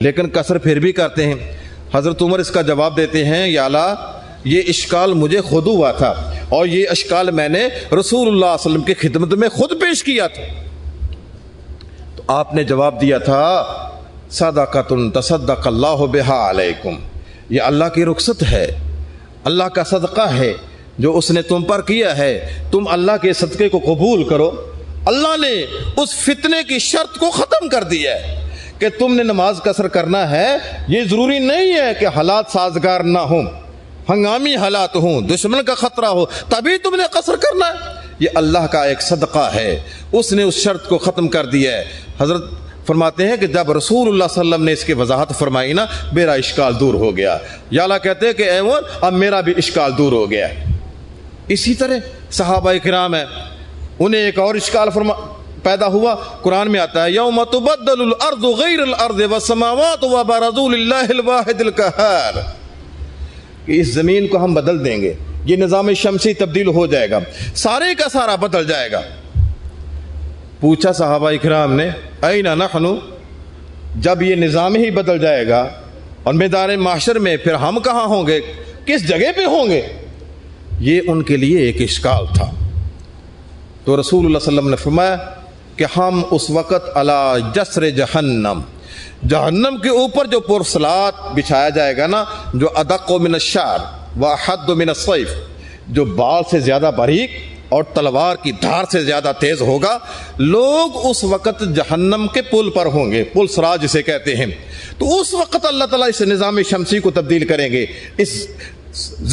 لیکن کثر پھر بھی کرتے ہیں۔ حضرت عمر اس کا جواب دیتے ہیں، یا اللہ یہ اشکال مجھے خود ہوا تھا اور یہ اشکال میں نے رسول اللہ صلی اللہ علیہ وسلم کی خدمت میں خود پیش کیا تھا۔ تو آپ نے جواب دیا تھا، صدقۃ تصدق اللہ بہا علیکم، یہ اللہ کی رخصت ہے، اللہ کا صدقہ ہے جو اس نے تم پر کیا ہے، تم اللہ کے صدقے کو قبول کرو۔ اللہ نے اس فتنے کی شرط کو ختم کر دیا ہے کہ تم نے نماز قصر کرنا ہے، یہ ضروری نہیں ہے کہ حالات سازگار نہ ہوں، ہنگامی حالات ہوں، دشمن کا خطرہ ہو تبھی تم نے قصر کرنا ہے، یہ اللہ کا ایک صدقہ ہے، اس نے اس شرط کو ختم کر دیا ہے۔ حضرت فرماتے ہیں کہ جب رسول اللہ صلی اللہ علیہ وسلم نے اس کی وضاحت فرمائی نا، میرا اشکال دور ہو گیا۔ یا اللہ کہتے ہیں کہ اے عمر اب میرا بھی اشکال دور ہو گیا۔ اسی طرح صحابہ کرام ہیں، انہیں ایک اور اشکال پیدا ہوا۔ قرآن میں آتا ہے، یوم تبدل الارض غیر الارض والسماوات وبرزوا للہ الواحد القہار، کہ اس زمین کو ہم بدل دیں گے، یہ نظام شمسی تبدیل ہو جائے گا، سارے کا سارا بدل جائے گا۔ پوچھا صحابہ کرام نے، این نحن، جب یہ نظام ہی بدل جائے گا اور میدان محشر میں پھر ہم کہاں ہوں گے، کس جگہ پہ ہوں گے؟ یہ ان کے لیے ایک اشکال تھا۔ تو رسول اللہ صلی اللہ علیہ وسلم نے فرمایا کہ ہم اس وقت علی جسر جہنم، جہنم کے اوپر جو پرسلات بچھایا جائے گا نا، جو ادق من الشعر واحد من السیف، جو بال سے زیادہ باریک اور تلوار کی دھار سے زیادہ تیز ہوگا، لوگ اس وقت جہنم کے پل پر ہوں گے، پل سراج جسے کہتے ہیں۔ تو اس وقت اللہ تعالیٰ اس نظام شمسی کو تبدیل کریں گے، اس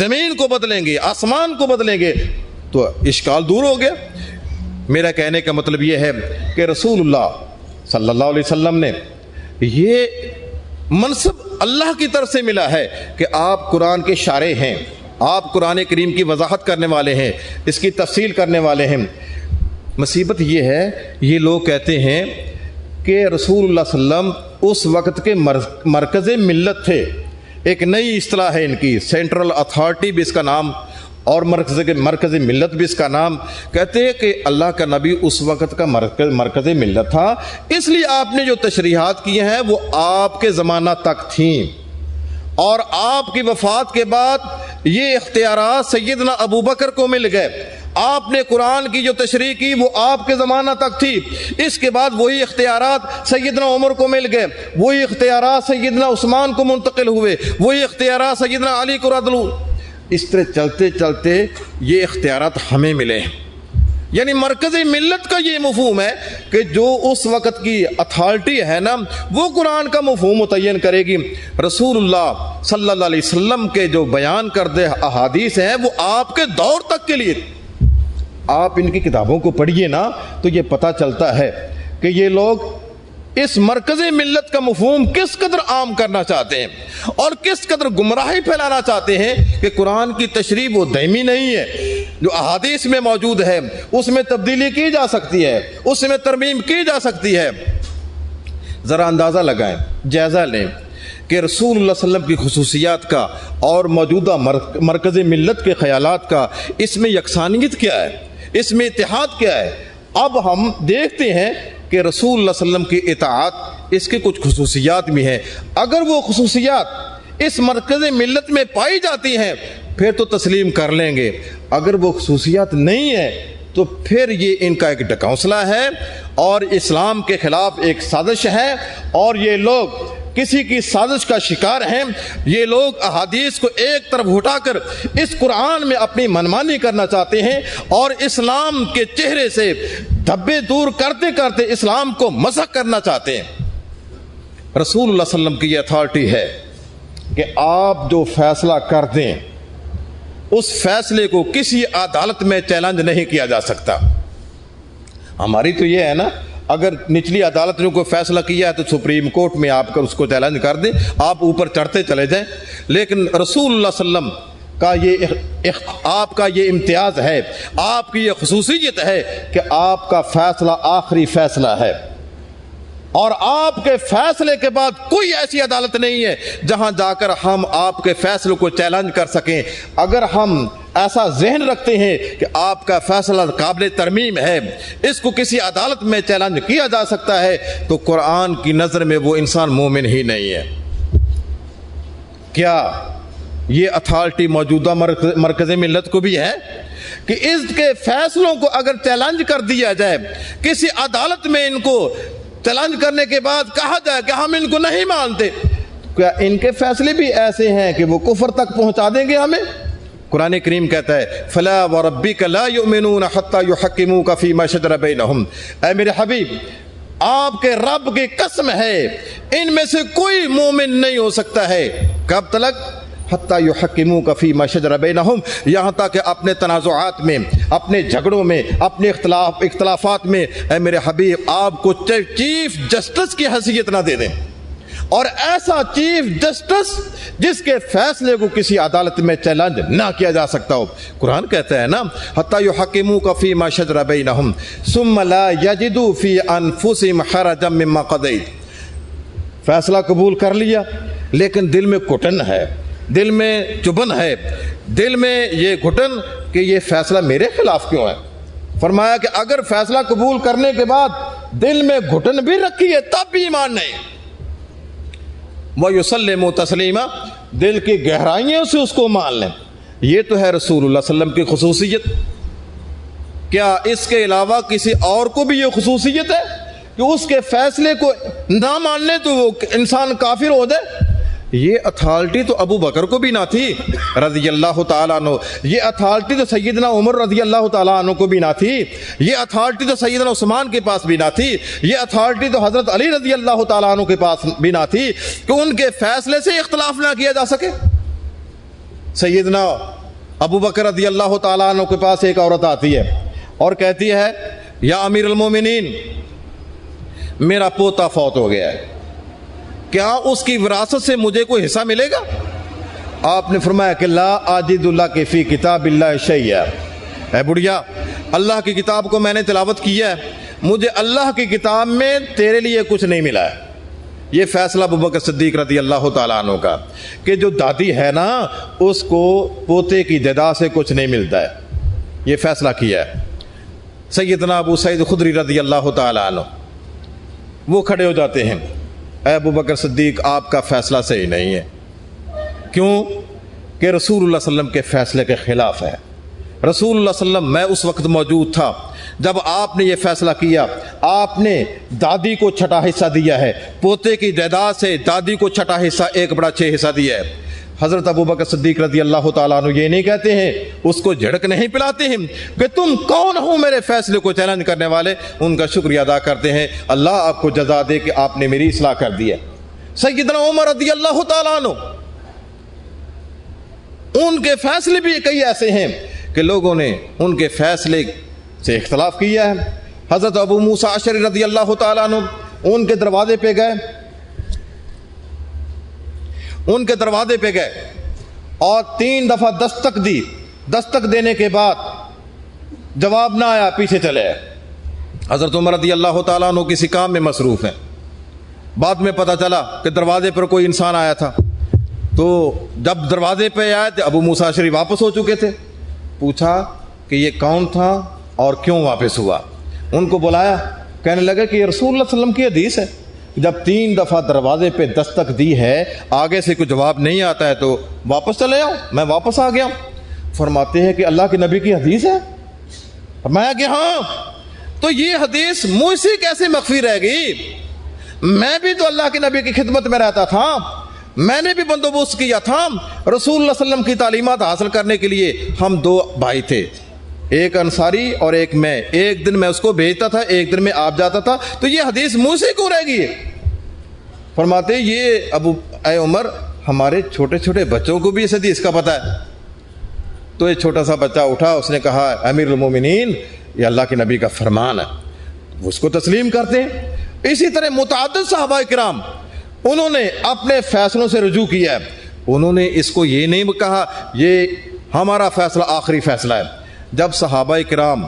زمین کو بدلیں گے، آسمان کو بدلیں گے، تو اشکال دور ہو گیا۔ میرا کہنے کا مطلب یہ ہے کہ رسول اللہ صلی اللہ علیہ وسلم نے یہ منصب اللہ کی طرف سے ملا ہے کہ آپ قرآن کے شارح ہیں، آپ قرآن کریم کی وضاحت کرنے والے ہیں، اس کی تفصیل کرنے والے ہیں۔ مصیبت یہ ہے، یہ لوگ کہتے ہیں کہ رسول اللہ صلی اللہ علیہ وسلم اس وقت کے مرکز ملت تھے، ایک نئی اصطلاح ہے ان کی، سینٹرل اتھارٹی بھی اس کا نام، اور مرکز ملت بھی اس کا نام۔ کہتے ہیں کہ اللہ کا نبی اس وقت کا مرکز ملت تھا، اس لیے آپ نے جو تشریحات کی ہیں وہ آپ کے زمانہ تک تھیں، اور آپ کی وفات کے بعد یہ اختیارات سیدنا ابو بکر کو مل گئے۔ آپ نے قرآن کی جو تشریح کی وہ آپ کے زمانہ تک تھی، اس کے بعد وہی اختیارات سیدنا عمر کو مل گئے، وہی اختیارات سیدنا عثمان کو منتقل ہوئے، وہی اختیارات سیدنا علی کو رضی اللہ عنہ۔ اس طرح چلتے چلتے یہ اختیارات ہمیں ملے ہیں۔ یعنی مرکزی ملت کا یہ مفہوم ہے کہ جو اس وقت کی اتھارٹی ہے نا، وہ قرآن کا مفہوم متعین کرے گی۔ رسول اللہ صلی اللہ علیہ وسلم کے جو بیان کردہ احادیث ہیں وہ آپ کے دور تک کے لیے، آپ ان کی کتابوں کو پڑھیے نا تو یہ پتہ چلتا ہے کہ یہ لوگ اس مرکزی ملت کا مفہوم کس قدر عام کرنا چاہتے ہیں اور کس قدر گمراہی پھیلانا چاہتے ہیں کہ قرآن کی تشریح وہ دائمی نہیں ہے، جو احادیث میں موجود ہے اس میں تبدیلی کی جا سکتی ہے، اس میں ترمیم کی جا سکتی ہے۔ ذرا اندازہ لگائیں، جائزہ لیں کہ رسول اللہ صلی اللہ علیہ وسلم کی خصوصیات کا اور موجودہ مرکزی ملت کے خیالات کا اس میں یکسانیت کیا ہے، اس میں اتحاد کیا ہے۔ اب ہم دیکھتے ہیں کہ رسول اللہ صلی اللہ علیہ وسلم کی اطاعت، اس کی کچھ خصوصیات بھی ہیں، اگر وہ خصوصیات اس مرکز ملت میں پائی جاتی ہیں پھر تو تسلیم کر لیں گے، اگر وہ خصوصیات نہیں ہیں تو پھر یہ ان کا ایک ڈکونسلہ ہے اور اسلام کے خلاف ایک سازش ہے، اور یہ لوگ کسی کی سازش کا شکار ہیں۔ یہ لوگ احادیث کو ایک طرف ہٹا کر اس قرآن میں اپنی منمانی کرنا چاہتے ہیں اور اسلام کے چہرے سے دھبے دور کرتے کرتے اسلام کو مسخ کرنا چاہتے ہیں۔ رسول اللہ صلی اللہ علیہ وسلم کی یہ اتھارٹی ہے کہ آپ جو فیصلہ کر دیں اس فیصلے کو کسی عدالت میں چیلنج نہیں کیا جا سکتا۔ ہماری تو یہ ہے نا، اگر نچلی عدالت نے کوئی فیصلہ کیا ہے تو سپریم کورٹ میں آپ کر اس کو چیلنج کر دیں، آپ اوپر چڑھتے چلے جائیں، لیکن رسول اللہ صلی اللہ علیہ وسلم کا یہ آپ کا یہ امتیاز ہے، آپ کی یہ خصوصیت ہے کہ آپ کا فیصلہ آخری فیصلہ ہے، اور آپ کے فیصلے کے بعد کوئی ایسی عدالت نہیں ہے جہاں جا کر ہم آپ کے فیصلے کو چیلنج کر سکیں۔ اگر ہم ایسا ذہن رکھتے ہیں کہ آپ کا فیصلہ قابل ترمیم ہے، اس کو کسی عدالت میں چیلنج کیا جا سکتا ہے، تو قرآن کی نظر میں وہ انسان مومن ہی نہیں ہے۔ کیا یہ اتھارٹی موجودہ مرکز ملت کو بھی ہے کہ اس کے فیصلوں کو اگر چیلنج کر دیا جائے، کسی عدالت میں ان کو چیلنج کرنے کے بعد کہا جائے کہ ہم ان کو نہیں مانتے، کیا ان کے فیصلے بھی ایسے ہیں کہ وہ کفر تک پہنچا دیں گے ہمیں؟ قرآن کریم کہتا ہے فَلَا وَرَبِّكَ لَا يُؤْمِنُونَ حَتَّى يُحَكِّمُوكَ فِي مَا شَجَرَ بَيْنَهُمْ۔ اے میرے حبیب، آپ کے رب کی قسم ہے ان میں سے کوئی مومن نہیں ہو سکتا ہے، کب تلک؟ حَتَّى يُحَكِّمُوكَ فِي مَا شَجَرَ بَيْنَهُمْ، یہاں تک کہ اپنے تنازعات میں، اپنے جھگڑوں میں، اپنے اختلافات میں اے میرے حبیب آپ کو چیف جسٹس کی حیثیت نہ دے دیں، اور ایسا چیف جسٹس جس کے فیصلے کو کسی عدالت میں چیلنج نہ کیا جا سکتا ہو۔ قرآن کہتا ہے نا حَتَّى يُحَكِّمُوكَ فِي مَا شَجَرَ بَيْنَهُمْ ثُمَّ لَا يَجِدُوا فِي أَنفُسِهِمْ حَرَجًا مِّمَّا قَضَيْتَ۔ فیصلہ قبول کر لیا لیکن دل میں کٹن ہے، دل میں چبھن ہے، دل میں یہ گھٹن کہ یہ فیصلہ میرے خلاف کیوں ہے۔ فرمایا کہ اگر فیصلہ قبول کرنے کے بعد دل میں گھٹن بھی رکھی ہے تب بھی ایمان نہیں، وَيُسَلِّمُ تَسْلِيمًا، دل کی گہرائیوں سے اس کو مان لیں۔ یہ تو ہے رسول اللہ صلی اللہ علیہ وسلم کی خصوصیت۔ کیا اس کے علاوہ کسی اور کو بھی یہ خصوصیت ہے کہ اس کے فیصلے کو نہ ماننے تو وہ انسان کافر ہو جائے؟ یہ اتھارٹی تو ابو بکر کو بھی نہ تھی رضی اللہ تعالیٰ عنہ، یہ اتھارٹی تو سیدنا عمر رضی اللہ تعالیٰ عنہ کو بھی نہ تھی، یہ اتھارٹی تو سیدنا عثمان کے پاس بھی نہ تھی، یہ اتھارٹی تو حضرت علی رضی اللہ تعالیٰ عنہ کے پاس بھی نہ تھی کہ ان کے فیصلے سے اختلاف نہ کیا جا سکے۔ سیدنا ابو بکر رضی اللہ تعالیٰ عنہ کے پاس ایک عورت آتی ہے اور کہتی ہے یا امیر المومنین، میرا پوتا فوت ہو گیا ہے، کیا اس کی وراثت سے مجھے کوئی حصہ ملے گا؟ آپ نے فرمایا کہ لا اجد لک فی کتاب اللہ شیئا، اے بڑھیا، اللہ کی کتاب کو میں نے تلاوت کیا ہے، مجھے اللہ کی کتاب میں تیرے لیے کچھ نہیں ملا ہے۔ یہ فیصلہ ابوبکر صدیق رضی اللہ تعالیٰ عنہ کا کہ جو دادی ہے نا اس کو پوتے کی جائیداد سے کچھ نہیں ملتا ہے، یہ فیصلہ کیا ہے۔ سیدنا ابو سعید خدری رضی اللہ تعالیٰ عنہ وہ کھڑے ہو جاتے ہیں، اے ابوبکر صدیق آپ کا فیصلہ صحیح نہیں ہے، کیوں کہ رسول اللہ صلی اللہ علیہ وسلم کے فیصلے کے خلاف ہے۔ رسول اللہ صلی اللہ علیہ وسلم، میں اس وقت موجود تھا جب آپ نے یہ فیصلہ کیا، آپ نے دادی کو چھٹا حصہ دیا ہے، پوتے کی جائیداد سے دادی کو چھٹا حصہ 1/6 حصہ دیا ہے۔ حضرت ابوبکر صدیق رضی اللہ تعالیٰ عنہ یہ نہیں کہتے ہیں، اس کو جھڑک نہیں پلاتے ہیں کہ تم کون ہو میرے فیصلے کو چیلنج کرنے والے، ان کا شکریہ ادا کرتے ہیں اللہ آپ کو جزا دے کہ آپ نے میری اصلاح کر دی ہے۔ سیدنا عمر رضی اللہ تعالیٰ عنہ، ان کے فیصلے بھی کئی ایسے ہیں کہ لوگوں نے ان کے فیصلے سے اختلاف کیا ہے۔ حضرت ابو موسیٰ اشعری رضی اللہ تعالیٰ عنہ ان کے دروازے پہ گئے، ان کے دروازے پہ گئے اور 3 دفعہ دستک دی، دستک دینے کے بعد جواب نہ آیا، پیچھے چلے آئے۔ حضرت عمر رضی اللہ تعالیٰ عنہ کسی کام میں مصروف ہیں، بعد میں پتہ چلا کہ دروازے پر کوئی انسان آیا تھا، تو جب دروازے پہ آئے تو ابو موسیٰ اشعری واپس ہو چکے تھے۔ پوچھا کہ یہ کون تھا اور کیوں واپس ہوا؟ ان کو بلایا، کہنے لگا کہ یہ رسول اللہ صلی اللہ علیہ وسلم کی حدیث ہے، جب 3 دفعہ دروازے پہ دستک دی ہے، آگے سے کوئی جواب نہیں آتا ہے تو واپس چلے آؤ۔ میں واپس آ گیا۔ فرماتے ہیں کہ اللہ کے نبی کی حدیث ہے؟ فرمایا کہ ہاں۔ تو یہ حدیث مجھ سے کیسے مخفی رہ گئی؟ میں بھی تو اللہ کے نبی کی خدمت میں رہتا تھا، میں نے بھی بندوبست کیا تھا۔ رسول اللہ صلی اللہ علیہ وسلم کی تعلیمات حاصل کرنے کے لیے ہم 2 بھائی تھے، ایک انصاری اور ایک میں، ایک دن میں اس کو بھیجتا تھا، ایک دن میں آپ جاتا تھا، تو یہ حدیث منہ سے کیوں رہ گئی؟ فرماتے یہ اے عمر، ہمارے چھوٹے چھوٹے بچوں کو بھی اس حدیث کا پتہ ہے۔ تو ایک چھوٹا سا بچہ اٹھا، اس نے کہا امیر المومنین یہ اللہ کے نبی کا فرمان ہے، اس کو تسلیم کرتے ہیں۔ اسی طرح متعدد صحابہ کرام انہوں نے اپنے فیصلوں سے رجوع کیا ہے، انہوں نے اس کو یہ نہیں کہا یہ ہمارا فیصلہ آخری فیصلہ ہے۔ جب صحابہ کرام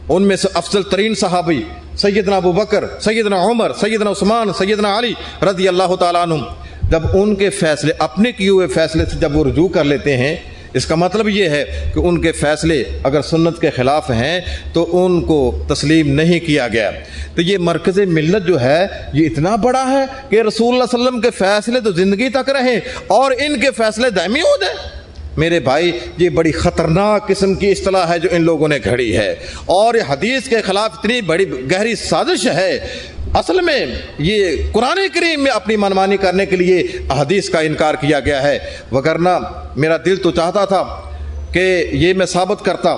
ان میں سے افضل ترین صحابی سیدنا ابو بکر، سیدنا عمر، سیدنا عثمان، سیدنا علی رضی اللہ تعالیٰ عنہ، جب ان کے فیصلے اپنے کیے ہوئے فیصلے سے جب وہ رجوع کر لیتے ہیں، اس کا مطلب یہ ہے کہ ان کے فیصلے اگر سنت کے خلاف ہیں تو ان کو تسلیم نہیں کیا گیا۔ تو یہ مرکز ملت جو ہے یہ اتنا بڑا ہے کہ رسول اللہ صلی اللہ علیہ وسلم کے فیصلے تو زندگی تک رہیں اور ان کے فیصلے دائمی ہو جائیں۔ میرے بھائی یہ بڑی خطرناک قسم کی اصطلاح ہے جو ان لوگوں نے گھڑی ہے، اور یہ حدیث کے خلاف اتنی بڑی گہری سازش ہے۔ اصل میں یہ قرآن کریم میں اپنی منمانی کرنے کے لیے حدیث کا انکار کیا گیا ہے، وگرنہ میرا دل تو چاہتا تھا کہ یہ میں ثابت کرتا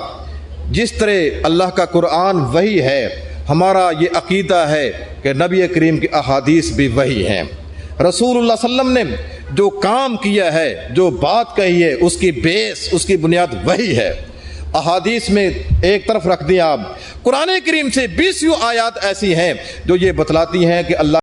جس طرح اللہ کا قرآن وحی ہے، ہمارا یہ عقیدہ ہے کہ نبی کریم کی احادیث بھی وحی ہیں۔ رسول اللہ صلی اللہ علیہ وسلم نے جو کام کیا ہے، جو بات کہی ہے، اس کی بیس، اس کی بنیاد وحی ہے۔ احادیث میں ایک طرف رکھ دیں آپ، قرآن کریم سے 20 آیات ایسی ہیں جو یہ بتلاتی ہیں کہ اللہ